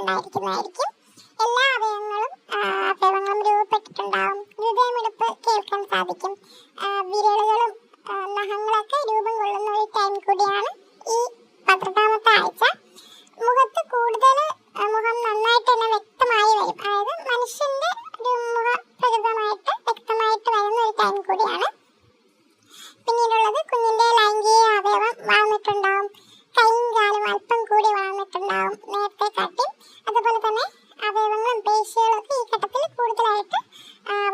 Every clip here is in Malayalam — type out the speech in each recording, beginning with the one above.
ഉണ്ടായിരിക്കുന്നതായിരിക്കും. എല്ലാ അവയവങ്ങളും രൂപപ്പെട്ടിട്ടുണ്ടാവും. ഹൃദയമിടിപ്പ് കേൾക്കാൻ സാധിക്കും. വിരലുകളും നഖങ്ങളൊക്കെ രൂപം കൊള്ളുന്ന ഒരു ടൈം കൂടിയാണ് ഈ 18ാമത്തെ ആഴ്ച. മുഖത്ത് കൂടുതൽ മുഖം നന്നായിട്ട് തന്നെ വ്യക്തമായി വരും. അതായത് മനുഷ്യന്റെ മുഖപ്രകൃതമായിട്ട് വ്യക്തമായിട്ട് വരുന്ന ഒരു ടൈം കൂടിയാണ്. പിന്നീടുള്ളത് കുഞ്ഞിന്റെ ലൈംഗിക അവയവം വളർന്നിട്ടുണ്ടാവും. കൈയും കാലും അല്പം കൂടി വളർന്നിട്ടുണ്ടാവും നേരത്തെ കാട്ടി. അതുപോലെ തന്നെ അവയവങ്ങളും പേശികളൊക്കെ ഈ ഘട്ടത്തിൽ കൂടുതലായിട്ട്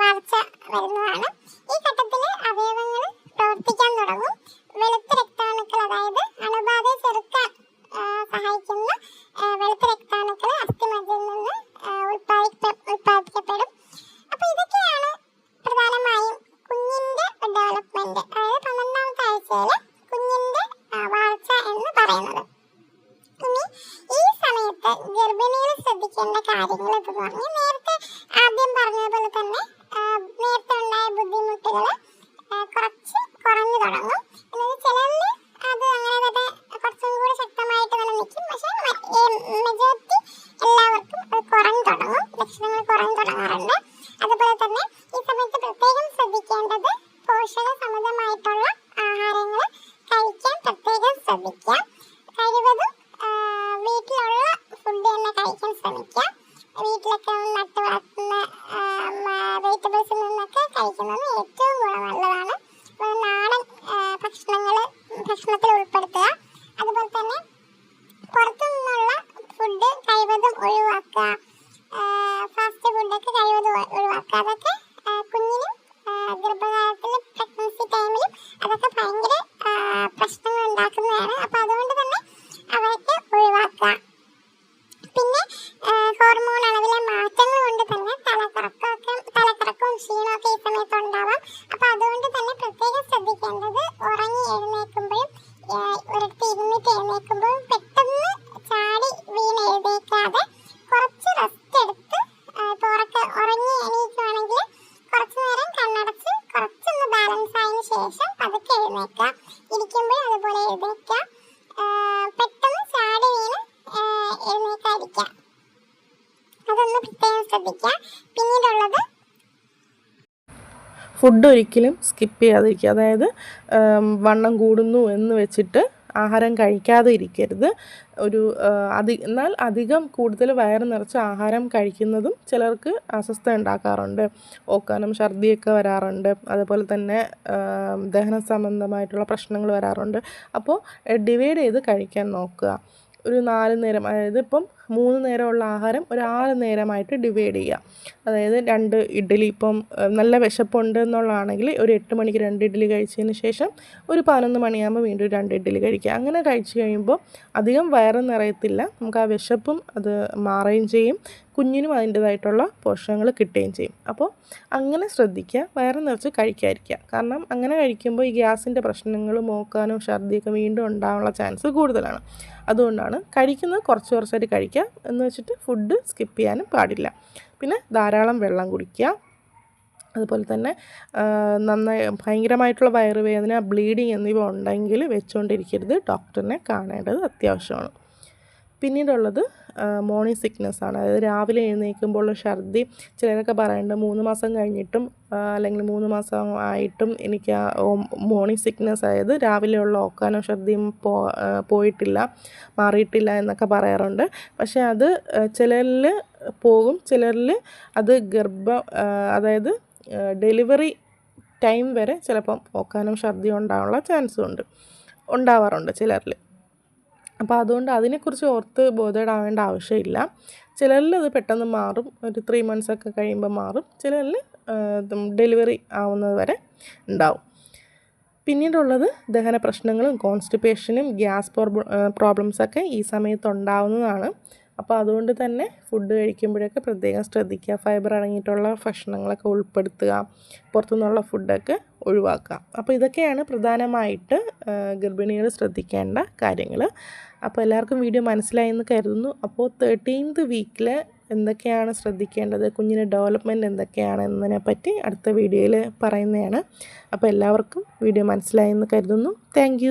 വളർച്ച വരുന്നതാണ്. ഈ ഘട്ടത്തിൽ അവയവങ്ങൾ പ്രവർത്തിക്കാൻ തുടങ്ങും. വെളുത്ത രക്താണുക്കൾ, അതായത് അണുബാധയെ ചെറുക്കാൻ സഹായിക്കുന്ന വെളുത്ത രക്താണുക്കൾ അസ്ഥിമജ്ജയിൽ നിന്ന് ഉൽപ്പാദിപ്പിക്കപ്പെടും. അപ്പോൾ ഇതൊക്കെയാണ് പ്രധാനമായും കുഞ്ഞിന്റെ ഡെവലപ്മെന്റ്, അതായത് 12ാമത്തെ ആഴ്ചയിലെ കുഞ്ഞിന്റെ വളർച്ച എന്ന് പറയുന്നത്. ഇനി ഈ സമയത്ത് ഗർഭിണികൾ ശ്രദ്ധിക്കേണ്ട കാര്യങ്ങൾ എന്ന് പറഞ്ഞ് നേരത്തെ ആദ്യം പറഞ്ഞതുപോലെ തന്നെ നേരത്തെ ഉണ്ടായ ബുദ്ധിമുട്ടുകൾ കുറച്ച് കുറഞ്ഞു തുടങ്ങും. എന്നത് ചിലരിൽ അത് അങ്ങനെ തന്നെ കുറച്ചും കൂടി ശക്തമായിട്ട് തന്നെ നിൽക്കും. പക്ഷെ മെജോറിറ്റി എല്ലാവർക്കും അത് കുറഞ്ഞു തുടങ്ങും, ലക്ഷണങ്ങൾ കുറഞ്ഞു തുടങ്ങാറുണ്ട്. അതുപോലെ തന്നെ ഈ സമയത്ത് പ്രത്യേകം ശ്രദ്ധിക്കേണ്ടത് പോഷക സമൃദ്ധമായിട്ടുള്ള ആഹാരങ്ങൾ കഴിക്കാൻ പ്രത്യേകം ശ്രദ്ധിക്കുക. കഴിവതും വീട്ടിലുള്ള ഫുഡ് തന്നെ കഴിക്കാൻ ശ്രമിക്കുക. വീട്ടിലൊക്കെ നട്ട് വളർത്തുന്ന വെജിറ്റബിൾസിൽ നിന്നൊക്കെ കഴിക്കുന്നത് ഏറ്റവും നല്ലതാണ്. നാടൻ ഭക്ഷണത്തിൽ ഉൾപ്പെടുത്തുക. അതുപോലെ തന്നെ പുറത്തു നിന്നുള്ള ഫുഡ് കഴിവതും ഒഴിവാക്കുക. ഫാസ്റ്റ് ഫുഡൊക്കെ കഴിവതും ഒഴിവാക്കുക. അതൊക്കെ കുഞ്ഞിനും ഗർഭകാലത്തിൽ പ്രഗ്നൻസി ടൈമിലും അതൊക്കെ ഭയങ്കര പ്രശ്നങ്ങൾ ഉണ്ടാക്കുന്നതാണ്. അപ്പോൾ അതുകൊണ്ട് തന്നെ അവയൊക്കെ ഒഴിവാക്കുക. പിന്നെ ഹോർമോൺ അളവിലെ മാറ്റങ്ങൾ കൊണ്ട് തന്നെ തലക്കറക്കവും ക്ഷീണമൊക്കെ ഈ സമയത്ത് ഉണ്ടാവാം. അപ്പോൾ അതുകൊണ്ട് തന്നെ പ്രത്യേകം ശ്രദ്ധിക്കേണ്ടത് ഉറങ്ങി എഴുന്നേൽക്കുമ്പോഴും ഒരിടത്ത് ഇരുന്നിട്ട് എഴുന്നേൽക്കുമ്പോഴും പെട്ടെന്ന് ചാടി വീണ് എഴുന്നേൽക്കാതെ കുറച്ച് റെസ്റ്റ് എടുത്ത് ഉറങ്ങി എണീക്കുകയാണെങ്കിൽ കുറച്ചു നേരം കണ്ണടച്ച് കുറച്ചൊന്ന് ബാലൻസ് ആയതിനു ശേഷം പതുക്കെ എഴുന്നേൽക്കുക. ഇരിക്കുമ്പോഴും അതുപോലെ എഴുന്നേൽക്കുക. പെട്ടെന്ന് ചാടി വീണ് എഴുന്നേൽക്കാതിരിക്കുക. അതൊന്ന് പ്രത്യേകം ശ്രദ്ധിക്കുക. പിന്നീടുള്ളത് ഫുഡ് ഒരിക്കലും സ്കിപ്പ് ചെയ്യാതിരിക്കുക. അതായത് വണ്ണം കൂടുന്നു എന്ന് വെച്ചിട്ട് ആഹാരം കഴിക്കാതെ ഇരിക്കരുത്. എന്നാൽ അധികം കൂടുതൽ വയറ് നിറച്ച് ആഹാരം കഴിക്കുന്നതും ചിലർക്ക് അസ്വസ്ഥത ഉണ്ടാക്കാറുണ്ട്. ഓക്കാനം ഛർദിയൊക്കെ വരാറുണ്ട്. അതുപോലെ തന്നെ ദഹന സംബന്ധമായിട്ടുള്ള പ്രശ്നങ്ങൾ വരാറുണ്ട്. അപ്പോൾ ഡിവൈഡ് ചെയ്ത് കഴിക്കാൻ നോക്കുക. ഒരു 4 നേരം, അതായത് ഇപ്പം 3 നേരമുള്ള ആഹാരം ഒരു 6 നേരമായിട്ട് ഡിവൈഡ് ചെയ്യുക. അതായത് 2 ഇഡ്ഡലി, ഇപ്പം നല്ല വിശപ്പുണ്ട് എന്നുള്ളതാണെങ്കിൽ ഒരു 8 മണിക്ക് 2 ഇഡ്ഡലി കഴിച്ചതിന് ശേഷം ഒരു 11 മണിയാകുമ്പോൾ വീണ്ടും 2 ഇഡ്ഡലി കഴിക്കുക. അങ്ങനെ കഴിച്ച് കഴിയുമ്പോൾ അധികം വയറ് നിറയത്തില്ല, നമുക്ക് ആ വിശപ്പും അത് മാറുകയും ചെയ്യും, കുഞ്ഞിനും അതിൻ്റേതായിട്ടുള്ള പോഷകങ്ങൾ കിട്ടുകയും ചെയ്യും. അപ്പോൾ അങ്ങനെ ശ്രദ്ധിക്കുക, വയറ് നിറച്ച് കഴിക്കാതിരിക്കുക. കാരണം അങ്ങനെ കഴിക്കുമ്പോൾ ഈ ഗ്യാസിൻ്റെ പ്രശ്നങ്ങളും ഓക്കാനും ഛർദിയൊക്കെ വീണ്ടും ഉണ്ടാകാനുള്ള ചാൻസ് കൂടുതലാണ്. അതുകൊണ്ടാണ് കഴിക്കുന്നത് കുറച്ചായിട്ട് കഴിക്കുക എന്ന് വെച്ചിട്ട് ഫുഡ് സ്കിപ്പ് ചെയ്യാനും പാടില്ല. പിന്നെ ധാരാളം വെള്ളം കുടിക്കുക. അതുപോലെ തന്നെ നന്നായി ഭയങ്കരമായിട്ടുള്ള വയറുവേദന, ബ്ലീഡിങ് എന്നിവ ഉണ്ടെങ്കിൽ വെച്ചുകൊണ്ടിരിക്കരുത്, ഡോക്ടറിനെ കാണേണ്ടത് അത്യാവശ്യമാണ്. പിന്നീടുള്ളത് മോർണിംഗ് സിക്നെസ് ആണ്. അതായത് രാവിലെ എഴുന്നേൽക്കുമ്പോൾ ഛർദി. ചിലരൊക്കെ പറയുന്നുണ്ട് 3 മാസം കഴിഞ്ഞിട്ടും അല്ലെങ്കിൽ 3 മാസം ആയിട്ടും എനിക്ക് മോർണിംഗ് സിക്നെസ്, അതായത് രാവിലെയുള്ള ഓക്കാനോ ഛർദിയും പോയിട്ടില്ല, മാറിയിട്ടില്ല എന്നൊക്കെ പറയാറുണ്ട്. പക്ഷേ അത് ചിലരിൽ പോകും, ചിലരിൽ അത് അതായത് ഡെലിവറി ടൈം വരെ ചിലപ്പം ഓക്കാനും ഛർദിയും ഉണ്ടാവാറുണ്ട് ചിലരിൽ. അപ്പോൾ അതുകൊണ്ട് അതിനെക്കുറിച്ച് ഓർത്ത് ബോധേഡാവേണ്ട ആവശ്യമില്ല. ചിലരിൽ അത് പെട്ടെന്ന് മാറും, ഒരു 3 മന്ത്സൊക്കെ കഴിയുമ്പോൾ മാറും. ചിലരിൽ ഡെലിവറി ആവുന്നത് വരെ ഉണ്ടാവും. പിന്നീടുള്ളത് ദഹന പ്രശ്നങ്ങളും കോൺസ്റ്റിപ്പേഷനും ഗ്യാസ് പ്രോബ്ലംസൊക്കെ ഈ സമയത്ത് ഉണ്ടാവുന്നതാണ്. അപ്പോൾ അതുകൊണ്ട് തന്നെ ഫുഡ് കഴിക്കുമ്പോഴൊക്കെ പ്രത്യേകം ശ്രദ്ധിക്കുക. ഫൈബർ അടങ്ങിയിട്ടുള്ള ഭക്ഷണങ്ങളൊക്കെ ഉൾപ്പെടുത്തുക, പുറത്തുനിന്നുള്ള ഫുഡൊക്കെ ഒഴിവാക്കുക. അപ്പോൾ ഇതൊക്കെയാണ് പ്രധാനമായിട്ട് ഗർഭിണികൾ ശ്രദ്ധിക്കേണ്ട കാര്യങ്ങൾ. അപ്പോൾ എല്ലാവർക്കും വീഡിയോ മനസ്സിലായെന്ന് കരുതുന്നു. അപ്പോൾ 13th വീക്കിൽ എന്തൊക്കെയാണ് ശ്രദ്ധിക്കേണ്ടത്, കുഞ്ഞിൻ്റെ ഡെവലപ്മെൻറ്റ് എന്തൊക്കെയാണ് എന്നതിനെപ്പറ്റി അടുത്ത വീഡിയോയിൽ പറയുന്നതാണ്. അപ്പോൾ എല്ലാവർക്കും വീഡിയോ മനസ്സിലായെന്ന് കരുതുന്നു. താങ്ക്